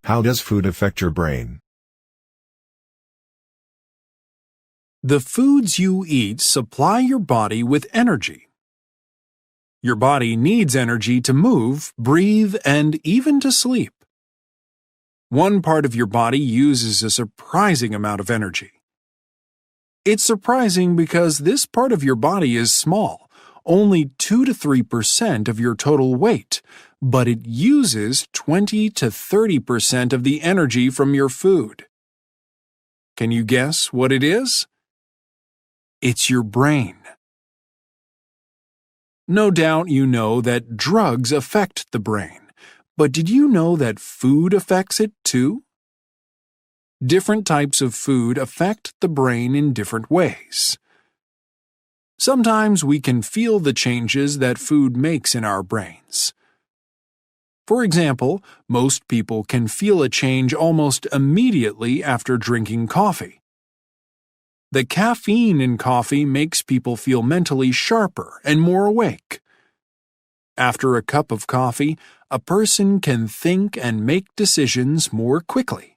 How does food affect your brain? The foods you eat supply your body with energy. Your body needs energy to move, breathe, and even to sleep. One part of your body uses a surprising amount of energy. It's surprising because this part of your body is small, only 2 to 3% of your total weight, but it uses 20 to 30% of the energy from your food. Can you guess what it is? It's your brain. No doubt you know that drugs affect the brain, but did you know that food affects it too? Different types of food affect the brain in different ways. Sometimes we can feel the changes that food makes in our brains. For example, most people can feel a change almost immediately after drinking coffee. The caffeine in coffee makes people feel mentally sharper and more awake. After a cup of coffee, a person can think and make decisions more quickly.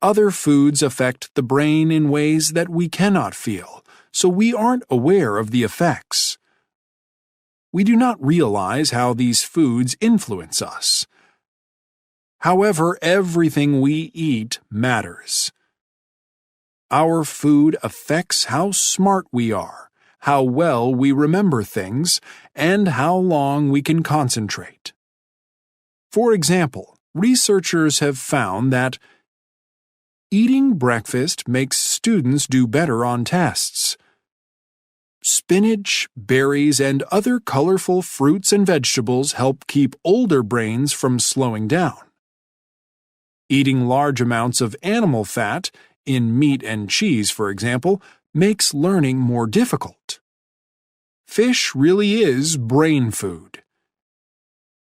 Other foods affect the brain in ways that we cannot feel, so we aren't aware of the effects. We do not realize how these foods influence us. However, everything we eat matters. Our food affects how smart we are, how well we remember things, and how long we can concentrate. For example, researchers have found that eating breakfast makes students do better on tests. Spinach, berries, and other colorful fruits and vegetables help keep older brains from slowing down. Eating large amounts of animal fat, in meat and cheese for example, makes learning more difficult. Fish really is brain food.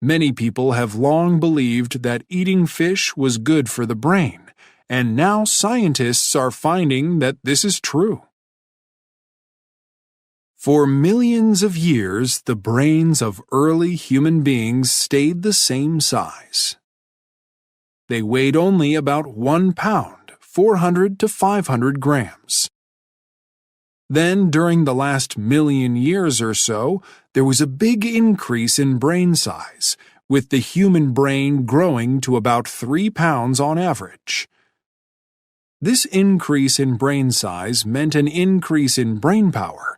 Many people have long believed that eating fish was good for the brain, and now scientists are finding that this is true. For millions of years, the brains of early human beings stayed the same size. They weighed only about 1 pound, 400 to 500 grams. Then, during the last million years or so, there was a big increase in brain size, with the human brain growing to about 3 pounds on average. This increase in brain size meant an increase in brain power.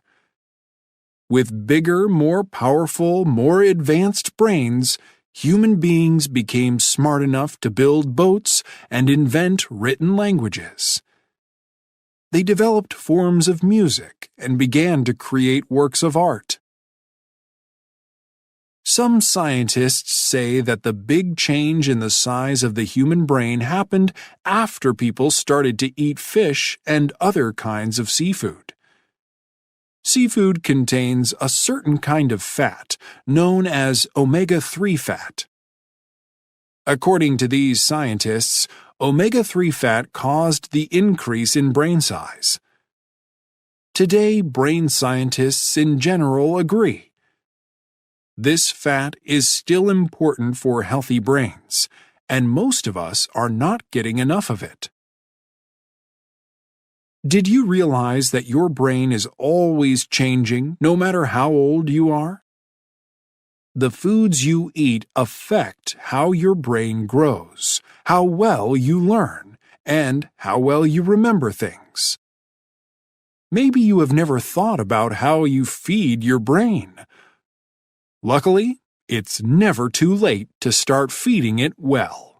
With bigger, more powerful, more advanced brains, human beings became smart enough to build boats and invent written languages. They developed forms of music and began to create works of art. Some scientists say that the big change in the size of the human brain happened after people started to eat fish and other kinds of seafood. Seafood contains a certain kind of fat known as omega-3 fat. According to these scientists, omega-3 fat caused the increase in brain size. Today, brain scientists in general agree. This fat is still important for healthy brains, and most of us are not getting enough of it. Did you realize that your brain is always changing, no matter how old you are? The foods you eat affect how your brain grows, how well you learn, and how well you remember things. Maybe you have never thought about how you feed your brain. Luckily, it's never too late to start feeding it well.